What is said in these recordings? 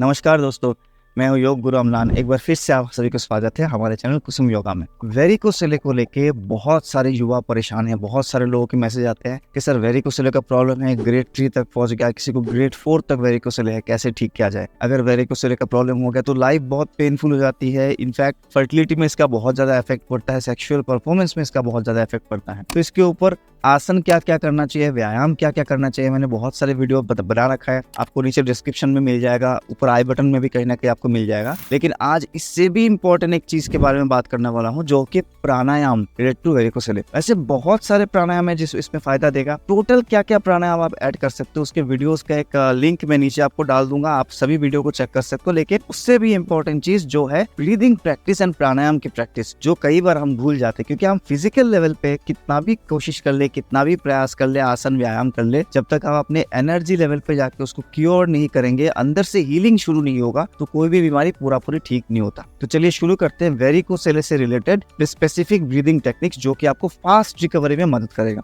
नमस्कार दोस्तों, मैं हूँ योग गुरु अमलान। एक बार फिर से आप सभी को स्वागत है हमारे चैनल कुसुम योगा में। वेरिकोसिले को लेके बहुत सारे युवा परेशान हैं। बहुत सारे लोगों के मैसेज आते हैं कि सर वेरिकोसिले का प्रॉब्लम है, ग्रेड 3 तक पहुंच गया, किसी को ग्रेड 4 तक वेरिकोसिले है, कैसे ठीक किया जाए। अगर वेरिकोसिले का प्रॉब्लम हो गया तो लाइफ बहुत पेनफुल हो जाती है। इनफैक्ट फर्टिलिटी में इसका बहुत ज्यादा इफेक्ट पड़ता है, सेक्सुअल परफॉर्मेंस में इसका बहुत ज्यादा इफेक्ट पड़ता है। तो इसके ऊपर आसन क्या क्या करना चाहिए, व्यायाम क्या क्या करना चाहिए, मैंने बहुत सारे वीडियो बना रखा है। आपको नीचे डिस्क्रिप्शन में मिल जाएगा, ऊपर आई बटन में भी कहीं ना कहीं आपको मिल जाएगा। लेकिन आज इससे भी इम्पोर्टेंट एक चीज के बारे में बात करने वाला हूँ, जो कि प्राणायाम रिलेटेड टू वेरिकोसिले। ऐसे बहुत सारे प्राणायाम है जिस इसमें फायदा देगा। टोटल क्या क्या प्राणायाम आप ऐड कर सकते हो, उसके वीडियोस का एक लिंक मैं नीचे आपको डाल दूंगा, आप सभी वीडियो को चेक कर सकते हो। लेकिन उससे भी इम्पोर्टेंट चीज जो है ब्रीदिंग प्रैक्टिस एंड प्राणायाम की प्रैक्टिस, जो कई बार हम भूल जाते हैं। क्योंकि हम फिजिकल लेवल पे कितना भी कोशिश कर ले, कितना भी प्रयास कर ले, आसन व्यायाम कर ले, जब तक हम अपने एनर्जी लेवल पे जाके उसको क्योर नहीं करेंगे, अंदर से हीलिंग शुरू नहीं होगा, तो कोई भी बीमारी पूरी ठीक नहीं होता। तो चलिए शुरू करते हैं वेरिकोसिले से रिलेटेड स्पेसिफिक ब्रीदिंग टेक्निक्स, जो कि आपको फास्ट रिकवरी में मदद करेगा।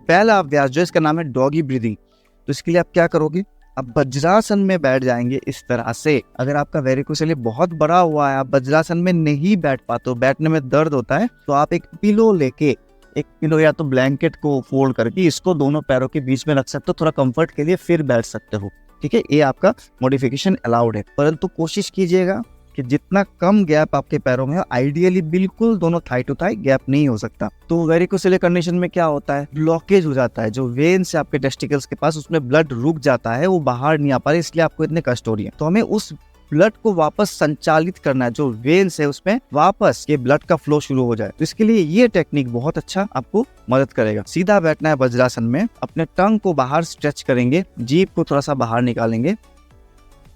पहला अभ्यास जो इसका नाम है डॉगी ब्रीदिंग। तो इसके लिए आप क्या करोगे, आप वज्रासन में बैठ जाएंगे इस तरह से। अगर आपका वेरिकोसिले बहुत बड़ा हुआ है, आप वज्रासन में नहीं बैठ पाते हो, बैठने में दर्द होता है, तो आप एक पिलो लेके, एक पिलो या तो ब्लैंकेट को फोल्ड करके इसको दोनों पैरों के बीच में रख सकते हो, थोड़ा कंफर्ट के लिए, फिर बैठ सकते हो। ठीक है, ये आपका मॉडिफिकेशन अलाउड है, परंतु कोशिश कीजिएगा कि जितना कम गैप आपके पैरों में हो। आइडियली बिल्कुल दोनों थाई टू थाई गैप नहीं हो सकता। तो वेरिकोसिले कंडीशन में क्या होता है, ब्लॉकेज हो जाता है, जो वेन्स है आपके टेस्टिकल्स के पास, उसमें ब्लड रुक जाता है, वो बाहर नहीं आ पा रहा, इसलिए आपको इतने कष्ट हो रही है। तो हमें उस ब्लड को वापस संचालित करना है, जो वेन्स है उसमें वापस ये ब्लड का फ्लो शुरू हो जाए। तो इसके लिए ये टेक्निक बहुत अच्छा आपको मदद करेगा। सीधा बैठना है वज्रासन में, अपने टंग को बाहर स्ट्रेच करेंगे, जीभ को थोड़ा सा बाहर निकालेंगे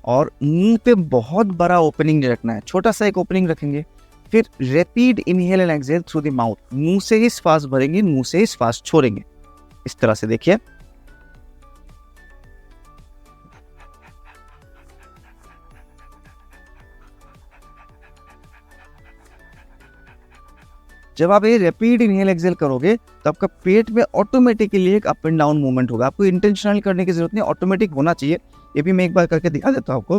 और मुंह पे बहुत बड़ा ओपनिंग रखना है, छोटा सा एक ओपनिंग रखेंगे। फिर rapid inhale and exhale through the mouth, मुंह से ही श्वास भरेंगे, मुंह से ही श्वास छोड़ेंगे। इस तरह से देखिए। जब आप ये रैपिड इनहेल एक्सहेल करोगे तो आपका पेट में ऑटोमेटिकली एक अप एंड डाउन मूवमेंट होगा। आपको इंटेंशनल करने की जरूरत नहीं, ऑटोमेटिक होना चाहिए। ये भी मैं एक बार करके दिखा देता हूँ आपको।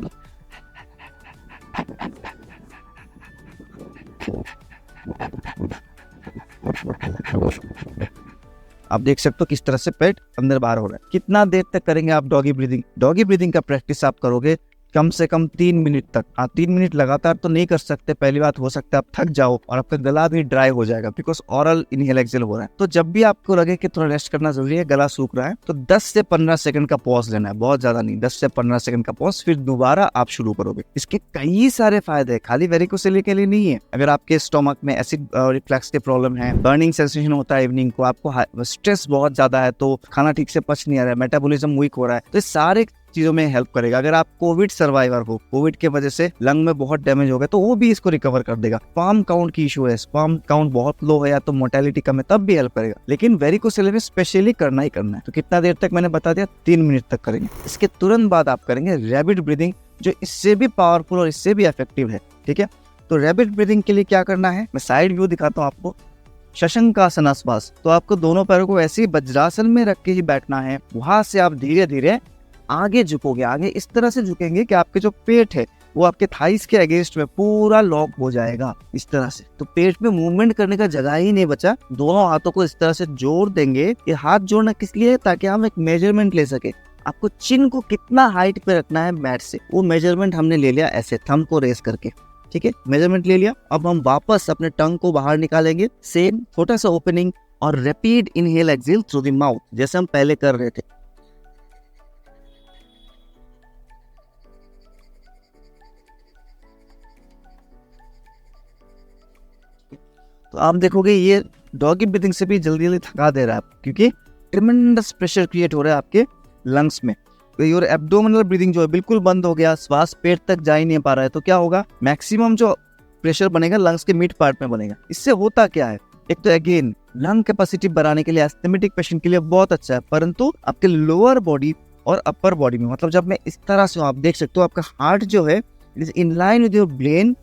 आप देख सकते हो किस तरह से पेट अंदर बाहर हो रहा है। कितना देर तक करेंगे आप डॉगी ब्रीदिंग? डॉगी ब्रीदिंग का प्रैक्टिस आप करोगे कम से कम 3 मिनट तक। 3 मिनट लगातार तो नहीं कर सकते। पहली बात, हो सकता है आप थक जाओ और आपका गला भी ड्राई हो जाएगा, बिकॉज ऑरल इनहेल एक्सहेल हो रहा है। तो जब भी आपको लगे कि थोड़ा रेस्ट करना जरूरी है, गला सूख रहा है, तो 10 से 15 सेकंड का पॉज लेना है, बहुत ज्यादा नहीं, 10 से 15 सेकंड का पॉज, फिर दोबारा आप शुरू करोगे। इसके कई सारे फायदे हैं, खाली वेरिकोसिले के लिए नहीं है। अगर आपके स्टोमक में एसिड रिफ्लक्स के प्रॉब्लम है, बर्निंग सेंसेशन होता है इवनिंग को, आपको स्ट्रेस बहुत ज्यादा है, तो खाना ठीक से पच नहीं आ रहा है, मेटाबॉलिज्म वीक हो रहा है, तो ये सारे चीजों में हेल्प करेगा। अगर आप कोविड सर्वाइवर हो, कोविड के वजह से लंग में बहुत डैमेज हो गया, तो वो भी इसको रिकवर कर देगा। स्पर्म काउंट की इशू है, स्पर्म काउंट बहुत लो है या तो मोर्टेलिटी कम है, तब भी हेल्प करेगा। लेकिन वेरिकोसिले में स्पेशली करना ही करना है। तो कितना देर तक मैंने बता दिया, 3 मिनट तक करेंगे। इसके तुरंत बाद आप करेंगे रैपिड ब्रीदिंग, जो इससे भी पावरफुल और इससे भी इफेक्टिव है। ठीक है, तो रैपिड ब्रीदिंग के लिए क्या करना है, मैं साइड व्यू दिखाता हूँ आपको। शशंकासन श्वास, तो आपको दोनों पैरों को ऐसे ही वज्रासन में रख के ही बैठना है। वहां से आप धीरे धीरे आगे झुकोगे, आगे इस तरह से झुकेंगे कि आपके जो पेट है वो आपके थाइस के अगेंस्ट में पूरा लॉक हो जाएगा, इस तरह से। तो पेट में मूवमेंट करने का जगह ही नहीं बचा। दोनों हाथों को इस तरह से जोड़ देंगे। ये हाथ जोड़ना किस लिए, ताकि हम एक मेजरमेंट ले सके। आपको चिन को कितना हाइट पे रखना है मैट से, वो मेजरमेंट हमने ले लिया ऐसे, थंब को रेस करके। ठीक है, मेजरमेंट ले लिया। अब हम वापस अपने टंग को बाहर निकालेंगे, सेम छोटा सा ओपनिंग, और rapid inhale exhale through the mouth, जैसे हम पहले कर रहे थे। तो आप देखोगे ये डॉगी ब्रीथिंग से भी जल्दी जल्दी थका दे रहा है, क्योंकि ट्रिमेंडस प्रेशर क्रिएट हो रहा है आपके लंग्स में। तो योर एब्डोमिनल ब्रीदिंग जो है बिल्कुल बंद हो गया, श्वास पेट तक जा ही नहीं पा रहा है, तो क्या होगा, मैक्सिमम जो प्रेशर बनेगा लंग्स के मिड पार्ट में बनेगा। इससे होता क्या है, एक तो अगेन लंग कैपेसिटी बढ़ाने के लिए एस्थमेटिक पेशेंट के लिए बहुत अच्छा है, परंतु आपके लोअर बॉडी और अपर बॉडी में। मतलब जब मैं इस तरह से, आप देख सकते हो आपका हार्ट जो है it is in line with your brain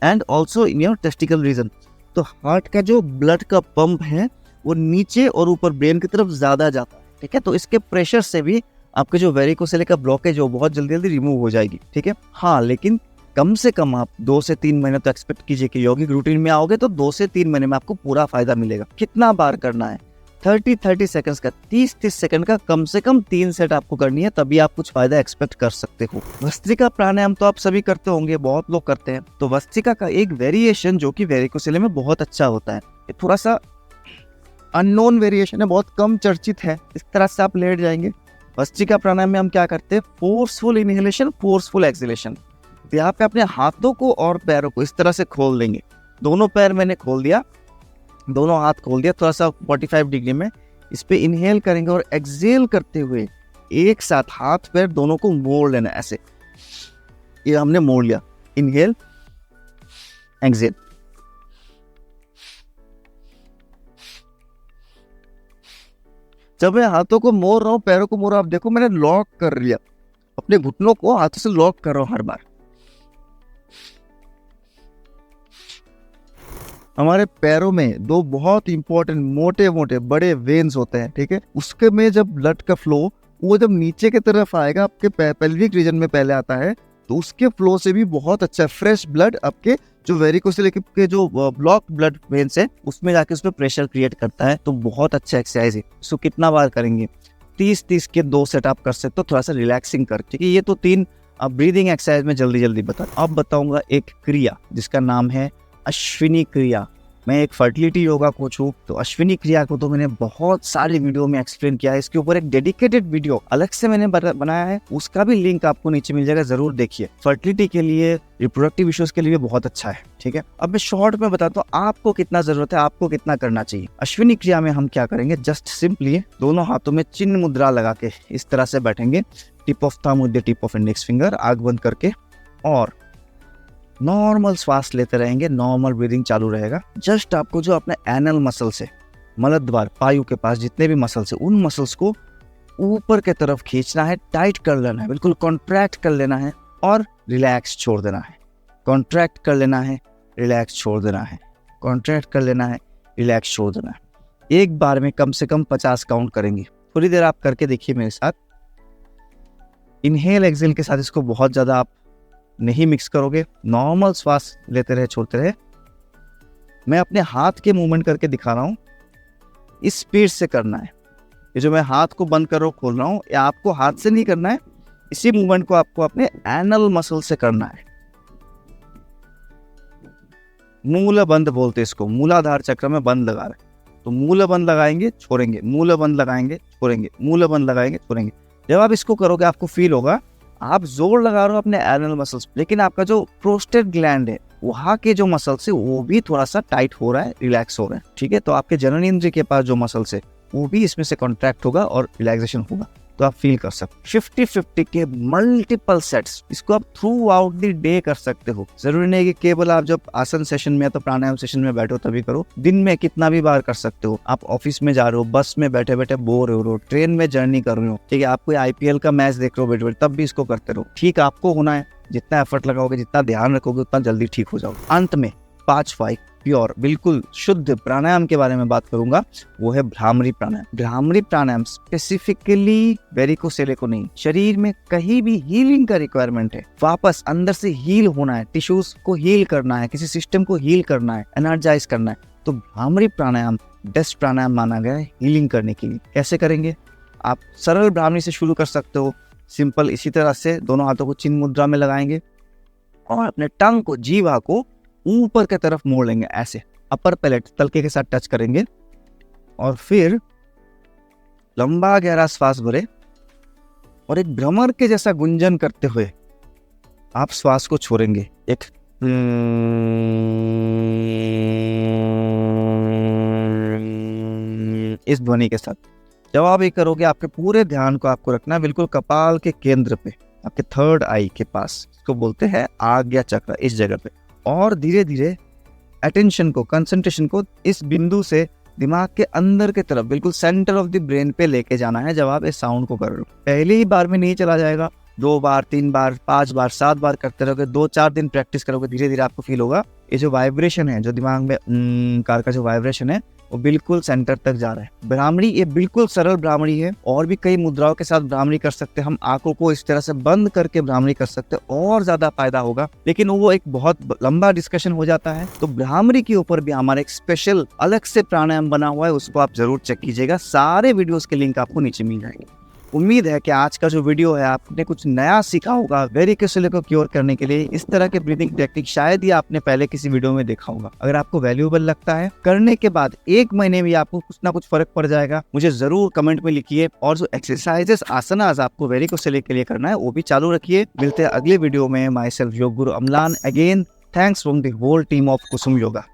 and also in your testicle region. तो हार्ट का जो ब्लड का पंप है वो नीचे और ऊपर ब्रेन की तरफ ज्यादा जाता है, ठीक है। तो इसके प्रेशर से भी आपके जो वेरिकोसेले का ब्लॉकेज है वो बहुत जल्दी जल्दी रिमूव हो जाएगी, ठीक है। हाँ, लेकिन कम से कम आप 2 से 3 महीने तो एक्सपेक्ट कीजिए कि यौगिक रूटीन में आओगे तो 2 से 3 महीने में आपको पूरा फायदा मिलेगा। कितना बार करना है? 30 सेकंड्स का, 30 सेकंड का कम से कम 3 सेट आपको करनी है, तभी आप कुछ फायदा एक्सपेक्ट कर सकते हो। भस्त्रिका प्राणायाम तो आप सभी करते होंगे, बहुत लोग करते हैं। तो भस्त्रिका का एक वेरिएशन जो कि वेरिकोसेले में बहुत अच्छा होता है, ये थोड़ा सा अननोन वेरिएशन है, बहुत कम चर्चित है। इस तरह से आप लेट जाएंगे। भस्त्रिका प्राणायाम में हम क्या करते हैं? Forceful inhalation, forceful exhalation. तो यहाँ पे अपने हाथों को और पैरों को इस तरह से खोल देंगे। दोनों पैर मैंने खोल दिया, दोनों हाथ खोल दिया, थोड़ा सा 45 डिग्री में। इस पे इनहेल करेंगे और एक्सहेल करते हुए एक साथ हाथ पैर दोनों को मोड़ लेना, ऐसे। ये हमने मोड़ लिया, इनहेल एक्सहेल। जब मैं हाथों को मोड़ रहा हूं, पैरों को मोड़ रहा हूं, आप देखो मैंने लॉक कर लिया, अपने घुटनों को हाथों से लॉक कर रहा हूं हर बार। हमारे पैरों में 2 बहुत इंपॉर्टेंट मोटे मोटे बड़े वेन्स होते हैं, ठीक है। उसके में जब ब्लड का फ्लो वो जब नीचे की तरफ आएगा, आपके पेल्विक रीजन में पहले आता है, तो उसके फ्लो से भी बहुत अच्छा फ्रेश ब्लड आपके जो वेरिकोसेल के जो ब्लॉक ब्लड वेन्स है उसमें जाके उस पर प्रेशर क्रिएट करता है। तो बहुत अच्छा एक्सरसाइज है। इसको कितना बार करेंगे? 30 के 2 सेट आप कर सकते हो, थोड़ा सा रिलैक्सिंग कर, ठीक है। ये तो 3 ब्रीदिंग एक्सरसाइज में जल्दी जल्दी अब बताऊंगा एक क्रिया जिसका नाम है अश्विनी क्रिया। मैं एक फर्टिलिटी योगा कोच हूँ, तो अश्विनी क्रिया को तो मैंने बहुत सारे वीडियो में एक्सप्लेन किया है। इसके ऊपर एक डेडिकेटेड वीडियो अलग से मैंने बनाया है, उसका भी लिंक आपको नीचे मिल जाएगा, जरूर देखिए। फर्टिलिटी के लिए, रिप्रोडक्टिव इश्यूज के लिए बहुत अच्छा है, ठीक है। अब मैं शॉर्ट में बताता हूँ आपको कितना जरूरत है, आपको कितना करना चाहिए। अश्विनी क्रिया में हम क्या करेंगे? जस्ट सिंपली दोनों हाथों में चिन्ह मुद्रा लगा के इस तरह से बैठेंगे, tip of thumb with the tip of index finger, आंख बंद करके, और नॉर्मल श्वास लेते रहेंगे। नॉर्मल ब्रीदिंग चालू रहेगा। जस्ट आपको जो अपने एनल मसल से, मलद्वार पायु के पास जितने भी मसल्स है, उन मसल्स को ऊपर के तरफ खींचना है, टाइट कर लेना है, बिल्कुल कॉन्ट्रैक्ट कर लेना है और रिलैक्स छोड़ देना है। कॉन्ट्रैक्ट कर लेना है, रिलैक्स छोड़ देना है, कॉन्ट्रैक्ट कर लेना है, रिलैक्स छोड़ देना है। एक बार में कम से कम 50 काउंट करेंगे। थोड़ी देर आप करके देखिए मेरे साथ। इनहेल एक्सहेल के साथ इसको बहुत ज्यादा आप नहीं मिक्स करोगे, नॉर्मल श्वास लेते रहे, छोड़ते रहे। मैं अपने हाथ के मूवमेंट करके दिखा रहा हूं, इस स्पीड से करना है। ये जो मैं हाथ को बंद कर रहा हूं, खोल रहा हूं, ये आपको हाथ से नहीं करना है, इसी मूवमेंट को आपको अपने एनल मसल से करना है। मूल बंद बोलते इसको, मूलाधार चक्र में बंद लगा रहे, तो मूल बंद लगाएंगे, छोड़ेंगे, मूल बंद लगाएंगे, छोड़ेंगे, मूल बंद लगाएंगे, छोड़ेंगे। जब आप इसको करोगे आपको फील होगा आप जोर लगा रहे हो अपने एनल मसल्स, लेकिन आपका जो प्रोस्टेट ग्लैंड है वहाँ के जो मसल्स है वो भी थोड़ा सा टाइट हो रहा है, रिलैक्स हो रहा है, ठीक है। तो आपके जननेंद्रिय के पास जो मसल्स है वो भी इसमें से कॉन्ट्रैक्ट होगा और रिलैक्सेशन होगा, तो आप फील कर सकते। 50-50 के मल्टीपल सेट्स, इसको आप थ्रू आउट द डे कर सकते हो। जरूरी नहीं कि केवल आप जब आसन सेशन में या तो प्राणायाम सेशन में बैठो तभी करो, दिन में कितना भी बार कर सकते हो। आप ऑफिस में जा रहे हो, बस में बैठे बैठे बोर हो रहे हो, ट्रेन में जर्नी कर रहे हो, ठीक है, आप कोई IPL का मैच देख रहे हो बैठे बैठे, तब भी इसको करते रहो। ठीक आपको होना है, जितना एफर्ट लगाओगे, जितना ध्यान रखोगे, उतना जल्दी ठीक हो जाओगे। अंत में 5 प्योर बिल्कुल शुद्ध प्राणायाम के बारे में बात करूंगा, वो है भ्रामरी प्राणायाम। भ्रामरी प्राणायाम स्पेसिफिकली वेरिकोसेले को नहीं, शरीर में कहीं भी हीलिंग का रिक्वायरमेंट है, वापस अंदर से हील होना है, टिश्यूज को हील करना है, किसी सिस्टम को हील करना है, एनर्जाइज करना है, तो भ्रामरी प्राणायाम बेस्ट प्राणायाम माना गया है हीलिंग करने के लिए। कैसे करेंगे? आप सरल भ्रामरी से शुरू कर सकते हो, सिंपल। इसी तरह से दोनों हाथों को चिन्ह मुद्रा में लगाएंगे और अपने टंग को, जीवा को ऊपर की तरफ मोड़ लेंगे, ऐसे अपर पैलेट तलके के साथ टच करेंगे, और फिर लंबा गहरा श्वास भरे और एक भ्रमर के जैसा गुंजन करते हुए आप श्वास को छोड़ेंगे, एक इस ध्वनि के साथ। जब आप ये करोगे, आपके पूरे ध्यान को आपको रखना है बिल्कुल कपाल के केंद्र पे, आपके 3rd आई के पास, इसको बोलते हैं आज्ञा चक्र, इस जगह पे। और धीरे धीरे अटेंशन को, कंसंट्रेशन को इस बिंदु से दिमाग के अंदर की तरफ बिल्कुल सेंटर ऑफ द ब्रेन पे लेके जाना है जब आप इस साउंड को कर रहे हो। पहली ही बार में नहीं चला जाएगा, 2 बार 3 बार 5 बार 7 बार करते रहोगे, 2-4 दिन प्रैक्टिस करोगे, धीरे धीरे आपको फील होगा ये जो वाइब्रेशन है, जो दिमाग में कार का जो वाइब्रेशन है वो बिल्कुल सेंटर तक जा रहा है। भ्रामरी ये बिल्कुल सरल भ्रामरी है, और भी कई मुद्राओं के साथ भ्रामरी कर सकते हैं। हम आंखों को इस तरह से बंद करके भ्रामरी कर सकते हैं, और ज्यादा फायदा होगा, लेकिन वो एक बहुत लंबा डिस्कशन हो जाता है। तो भ्रामरी के ऊपर भी हमारा एक स्पेशल अलग से प्राणायाम बना हुआ है, उसको आप जरूर चेक कीजिएगा। सारे वीडियोस के लिंक आपको नीचे मिल जाएंगे। उम्मीद है कि आज का जो वीडियो है आपने कुछ नया सीखा होगा वेरिकोसिल को क्योर करने के लिए। इस तरह के ब्रीदिंग टेक्निक शायद ही आपने पहले किसी वीडियो में देखा होगा। अगर आपको वैल्यूएबल लगता है, करने के बाद 1 महीने में आपको कुछ ना कुछ फर्क पड़ जाएगा, मुझे जरूर कमेंट में लिखिए। और जो एक्सरसाइजेस आसनास आपको वेरिकोसिल के लिए करना है वो भी चालू रखिए। मिलते हैं अगले वीडियो में। My self yoga guru Amlan again. Thanks from the whole team of Kusum yoga.